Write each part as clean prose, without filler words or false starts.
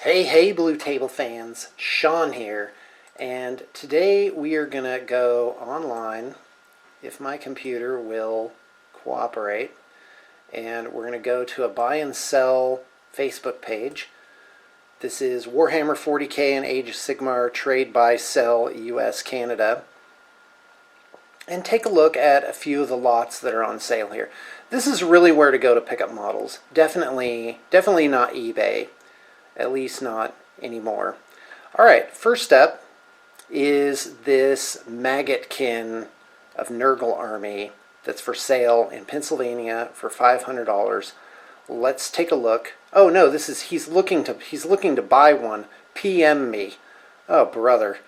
Hey, Blue Table fans, Sean here, and today we are going to go online, if my computer will cooperate, and we're going to go to a buy and sell Facebook page. This is Warhammer 40K and Age of Sigmar Trade Buy Sell US Canada, and take a look at a few of the lots that are on sale here. This is really where to go to pick up models. Definitely not eBay. At least not anymore. Alright, first up is this Maggotkin of Nurgle Army that's for sale in Pennsylvania for $500. Let's take a look. Oh no, he's looking to buy one. PM me. Oh brother.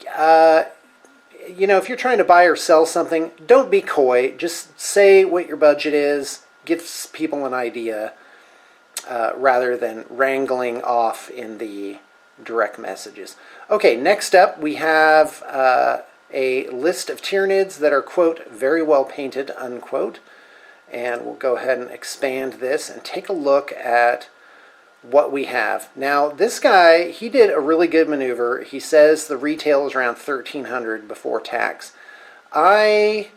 You know, if you're trying to buy or sell something, don't be coy. Just say what your budget is. Give people an idea. Rather than wrangling off in the direct messages. Okay, next up we have a list of Tyranids that are, quote, very well painted, unquote. And we'll go ahead and expand this and take a look at what we have. Now, this guy, he did a really good maneuver. He says the retail is around $1,300 before tax. I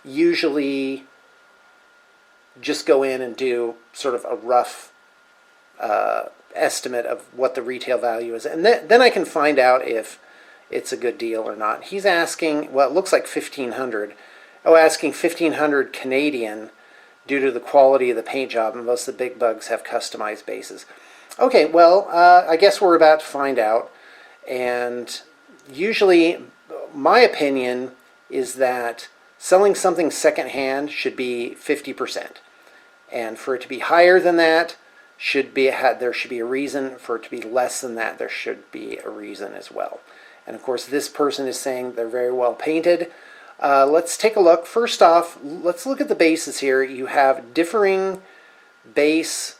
usually just go in and do sort of a rough estimate of what the retail value is, and then I can find out if it's a good deal or not. He's asking, well, it looks like $1,500. Oh, asking $1,500 Canadian due to the quality of the paint job, and most of the big bugs have customized bases. Okay, well, I guess we're about to find out, and usually my opinion is that selling something secondhand should be 50%, and for it to be higher than that, there should be a reason. For it to be less than that, there should be a reason as well. And of course, this person is saying they're very well painted. Let's take a look. First off, let's look at the bases here. You have differing base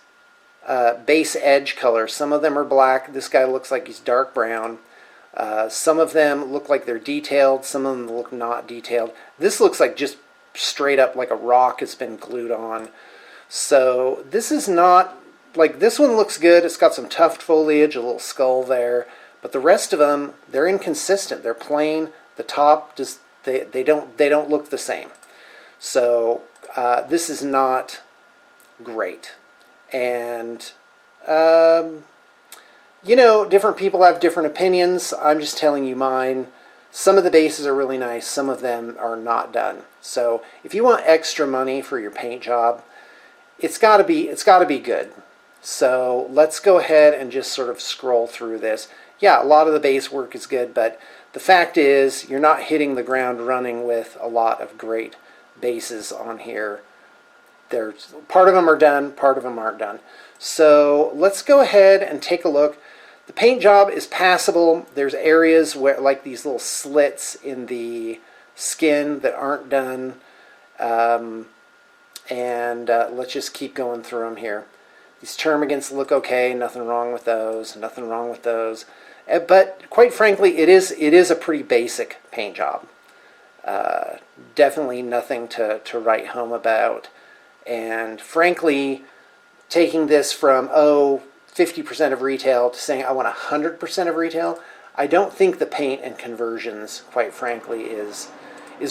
edge colors. Some of them are black. This guy looks like he's dark brown. Some of them look like they're detailed. Some of them look not detailed. This looks like just straight up like a rock has been glued on. So this is not... Like, this one looks good. It's got some tuft foliage, a little skull there. But the rest of them, they're inconsistent. They're plain. The top, just they don't look the same. So this is not great. And, you know, different people have different opinions. I'm just telling you mine. Some of the bases are really nice. Some of them are not done. So if you want extra money for your paint job, it's got to be good. So let's go ahead and just sort of scroll through this. Yeah, a lot of the base work is good, but the fact is you're not hitting the ground running with a lot of great bases on here. Part of them are done, part of them aren't done. So let's go ahead and take a look. The paint job is passable. There's areas where, like these little slits in the skin that aren't done. Let's just keep going through them here. These termagants look okay, nothing wrong with those, nothing wrong with those. But quite frankly, it is a pretty basic paint job. Definitely nothing to write home about. And frankly, taking this from, 50% of retail to saying I want 100% of retail, I don't think the paint and conversions, quite frankly, is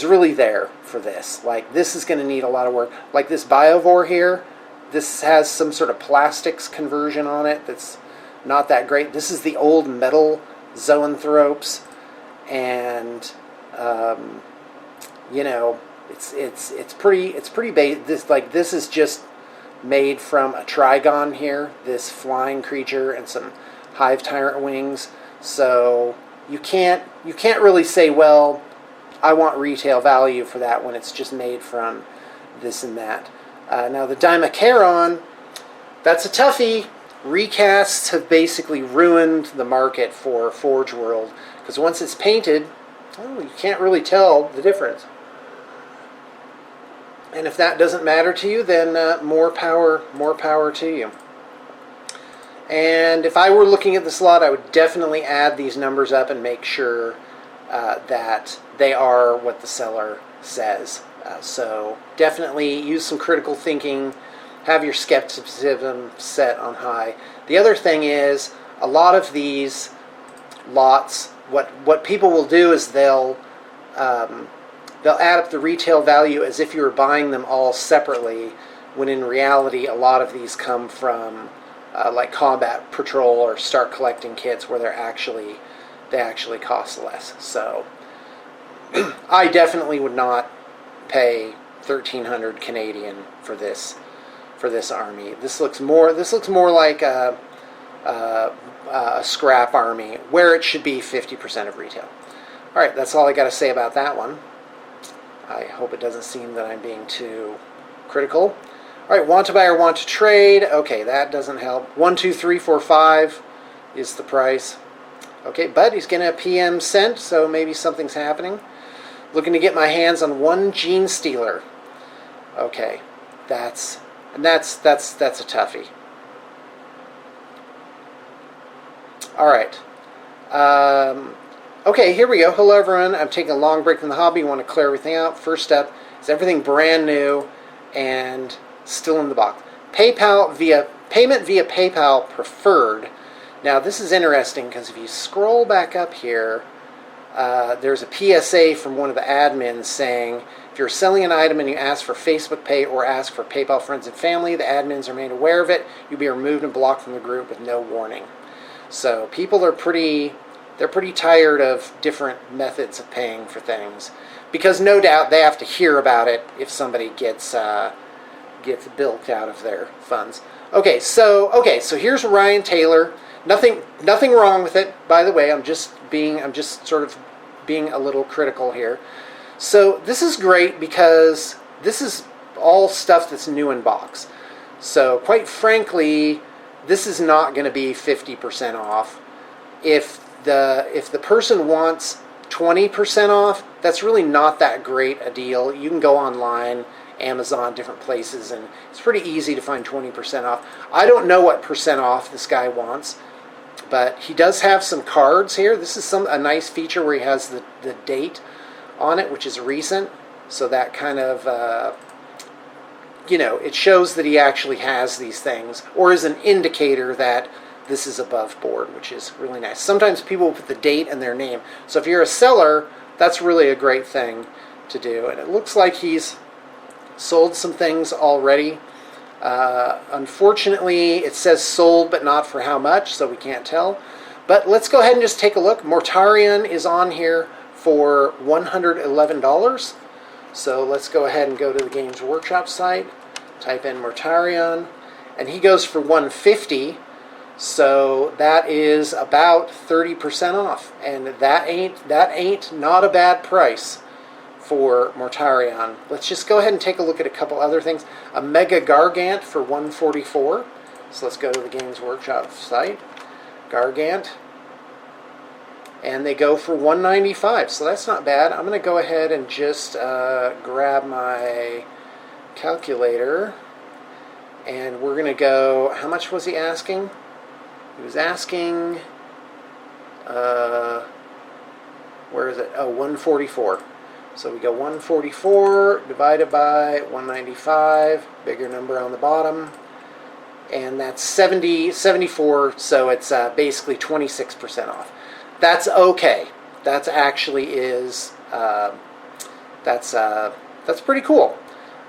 really there for this. Like, this is going to need a lot of work. Like this Biovore here, this has some sort of plastics conversion on it that's not that great. This is the old metal zoanthropes, and you know, it's pretty basic. This is just made from a Trigon here, this flying creature, and some hive tyrant wings. So you can't really say, well, I want retail value for that when it's just made from this and that. Now the Dimachairon, that's a toughie. Recasts have basically ruined the market for Forge World, because once it's painted, you can't really tell the difference. And if that doesn't matter to you, then more power to you. And if I were looking at this lot, I would definitely add these numbers up and make sure that they are what the seller says. So definitely use some critical thinking. Have your skepticism set on high. The other thing is, a lot of these lots, what people will do is they'll add up the retail value as if you were buying them all separately, when in reality a lot of these come from like Combat Patrol or Start Collecting kits, where they actually cost less. So I definitely would not pay 1,300 Canadian for this army. This looks more like a scrap army, where it should be 50% of retail. All right, that's all I got to say about that one. I hope it doesn't seem that I'm being too critical. All right, want to buy or want to trade. Okay, that doesn't help. 1, 2, 3, 4, 5 is the price. Okay, but he's getting a PM sent, so maybe something's happening. Looking to get my hands on one Gene Stealer. Okay, that's a toughie. All right. Okay, here we go. Hello, everyone. I'm taking a long break from the hobby. I want to clear everything out. First up is everything brand new and still in the box. Payment via PayPal preferred. Now, this is interesting because if you scroll back up here, there's a PSA from one of the admins saying, if you're selling an item and you ask for Facebook Pay or ask for PayPal friends and family, the admins are made aware of it. You'll be removed and blocked from the group with no warning. So people are pretty tired of different methods of paying for things, because no doubt they have to hear about it if somebody gets bilked out of their funds. Okay, so here's Ryan Taylor. Nothing wrong with it, by the way. I'm just sort of being a little critical here. So this is great because this is all stuff that's new in box. So quite frankly, this is not going to be 50% off. If the person wants 20% off, that's really not that great a deal. You can go online, Amazon, different places, and it's pretty easy to find 20% off. I don't know what percent off this guy wants, but he does have some cards here. This is a nice feature where he has the date on it, which is recent. So that kind of, it shows that he actually has these things, or is an indicator that this is above board, which is really nice. Sometimes people will put the date and their name. So if you're a seller, that's really a great thing to do. And it looks like he's sold some things already. Unfortunately, it says sold, but not for how much, so we can't tell. But let's go ahead and just take a look. Mortarion is on here for $111. So let's go ahead and go to the Games Workshop site, type in Mortarion, and he goes for $150. So that is about 30% off, and that ain't not a bad price for Mortarion. Let's just go ahead and take a look at a couple other things. A Mega Gargant for $144. So let's go to the Games Workshop site. Gargant. And they go for $195. So that's not bad. I'm going to go ahead and just grab my calculator. And we're going to go, how much was he asking? He was asking, where is it? Oh, 144. So we go 144 divided by 195, bigger number on the bottom, and that's 74, so it's basically 26% off. That's okay. That's actually is, that's pretty cool.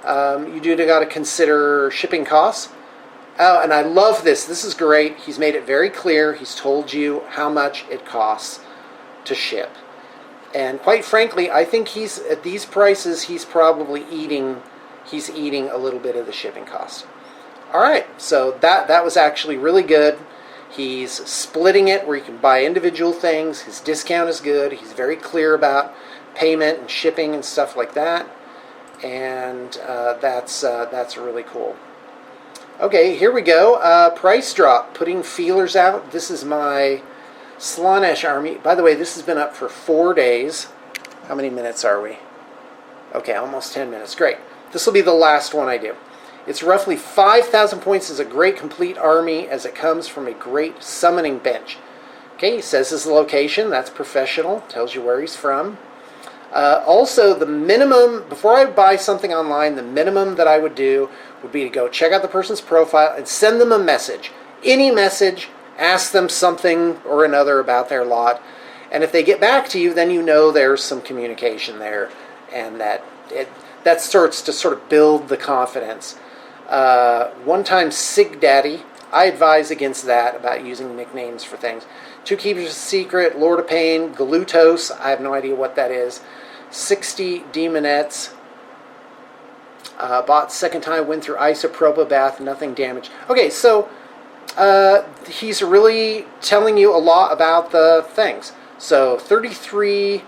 You do got to consider shipping costs. Oh, and I love this. This is great. He's made it very clear. He's told you how much it costs to ship. And quite frankly, I think he's at these prices, he's probably eating a little bit of the shipping cost. All right, so that was actually really good. He's splitting it where you can buy individual things. His discount is good. He's very clear about payment and shipping and stuff like that. And that's really cool. Okay, here we go. Price drop, putting feelers out. This is my Slaanesh army. By the way, this has been up for 4 days. How many minutes are we? Okay, almost 10 minutes. Great. This will be the last one I do. It's roughly 5,000 points. Is a great complete army as it comes from a great summoning bench. Okay, he says his location. That's professional. Tells you where he's from. Also, the minimum, before I buy something online, the minimum that I would do would be to go check out the person's profile and send them a message. Any message Ask them something or another about their lot. And if they get back to you, then you know there's some communication there, and that starts to sort of build the confidence. One time Sig Daddy, I advise against that, about using nicknames for things. Two Keepers of Secret, Lord of Pain, Glutos, I have no idea what that is. 60 Demonettes. Bought second time, went through isopropyl bath, nothing damaged. Okay, so he's really telling you a lot about the things. So 33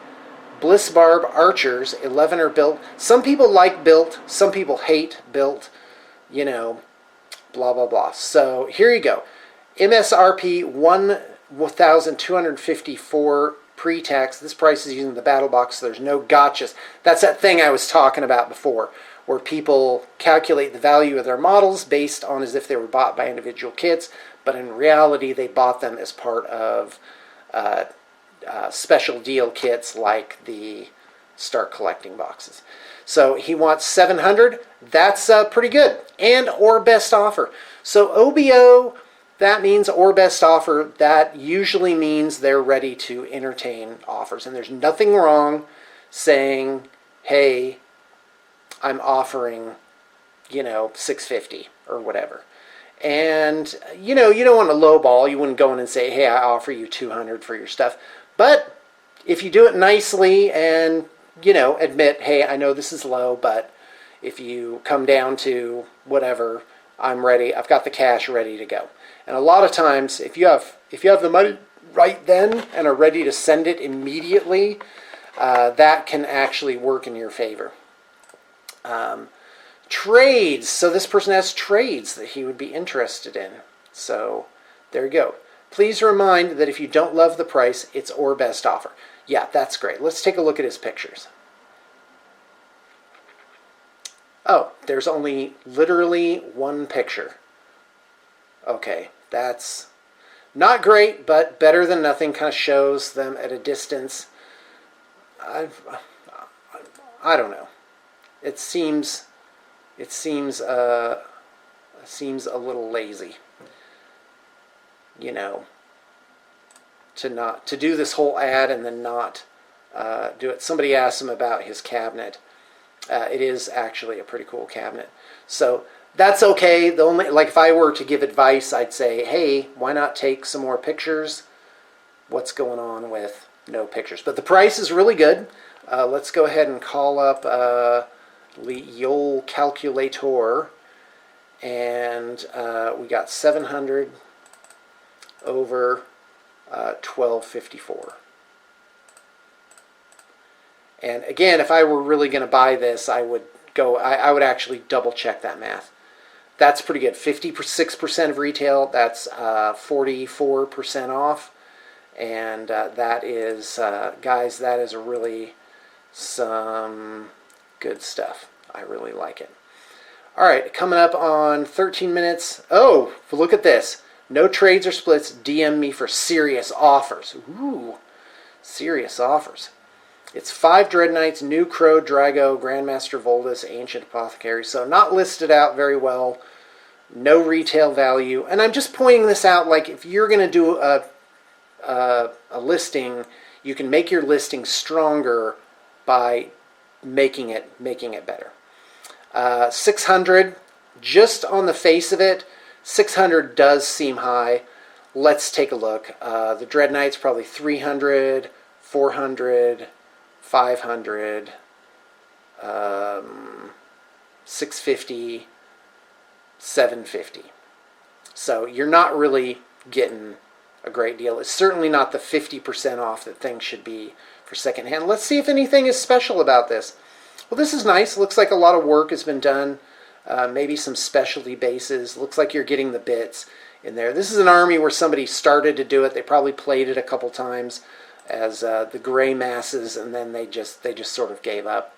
Bliss Barb Archers, 11 are built. Some people like built, some people hate built, you know, blah, blah, blah. So here you go. MSRP 1,254 pre-tax. This price is using the battle box, so there's no gotchas. That's that thing I was talking about before, where people calculate the value of their models based on as if they were bought by individual kits, but in reality they bought them as part of special deal kits like the Start Collecting boxes. So he wants 700. That's pretty good. And or best offer. So OBO, that means or best offer. That usually means they're ready to entertain offers. And there's nothing wrong saying, hey, I'm offering, you know, $650 or whatever. And, you know, you don't want to lowball. You wouldn't go in and say, hey, I offer you $200 for your stuff. But if you do it nicely and, you know, admit, hey, I know this is low, but if you come down to whatever, I'm ready. I've got the cash ready to go. And a lot of times, if you have the money right then and are ready to send it immediately, that can actually work in your favor. Trades. So this person has trades that he would be interested in. So there you go. Please remind that if you don't love the price, it's or best offer. Yeah, that's great. Let's take a look at his pictures. Oh, there's only literally one picture. Okay, that's not great, but better than nothing. Kind of shows them at a distance. I don't know. It seems a little lazy, you know, to do this whole ad and then not do it. Somebody asked him about his cabinet. It is actually a pretty cool cabinet, so that's okay. The only, like, if I were to give advice, I'd say, hey, why not take some more pictures? What's going on with no pictures? But the price is really good. Let's go ahead and call up Yol Calculator, and we got 700 over 1254. And again, if I were really going to buy this, I would I would actually double check that math. That's pretty good. 56% of retail. That's 44% off, and that is, guys, that is really some good stuff. I really like it. All right, coming up on 13 minutes. Oh, look at this. No trades or splits. DM me for serious offers. Ooh, serious offers. It's 5 Dread Knights, New Crow, Drago, Grandmaster Voldus, Ancient Apothecary. So not listed out very well. No retail value. And I'm just pointing this out, like, if you're going to do a listing, you can make your listing stronger by making it better. 600, just on the face of it, 600 does seem high. Let's take a look. The Dread Knight's probably 300, 400, 500, 650, 750. So you're not really getting a great deal. It's certainly not the 50% off that things should be for secondhand. Let's see if anything is special about this. Well, this is nice. Looks like a lot of work has been done. Maybe some specialty bases. Looks like you're getting the bits in there. This is an army where somebody started to do it. They probably played it a couple times as the gray masses, and then they just sort of gave up.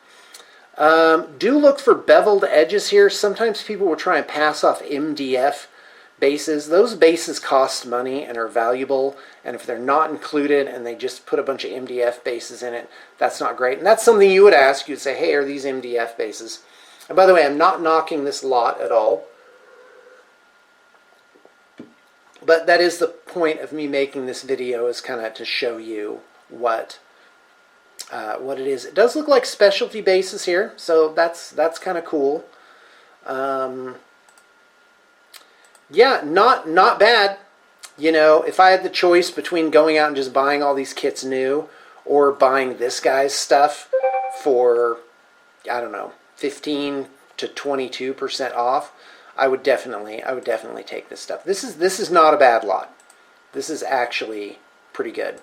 Do look for beveled edges here. Sometimes people will try and pass off MDF bases. Those bases cost money and are valuable, and if they're not included and they just put a bunch of MDF bases in it, that's not great. And that's something you would ask. You'd say, hey, are these MDF bases? And by the way, I'm not knocking this lot at all. But that is the point of me making this video, is kind of to show you what it is. It does look like specialty bases here, so that's kind of cool. Yeah, not bad. You know, if I had the choice between going out and just buying all these kits new or buying this guy's stuff for, I don't know, 15 to 22% off, I would definitely take this stuff. This is not a bad lot. This is actually pretty good.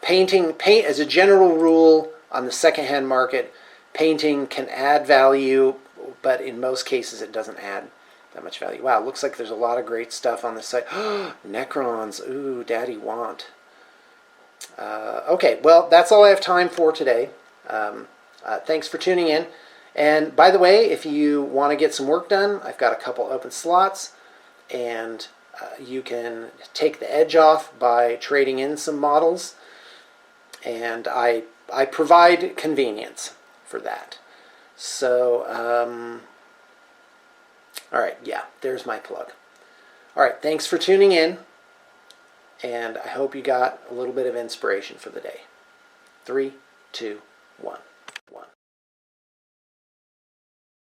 Paint as a general rule on the secondhand market, painting can add value, but in most cases it doesn't add that much value. Wow, looks like there's a lot of great stuff on this site. Necrons, ooh, daddy want. Okay, well, that's all I have time for today. Thanks for tuning in. And by the way, if you want to get some work done, I've got a couple open slots, and you can take the edge off by trading in some models, and I provide convenience for that. So, all right, yeah, there's my plug. All right, thanks for tuning in, and I hope you got a little bit of inspiration for the day. 3, 2, 1.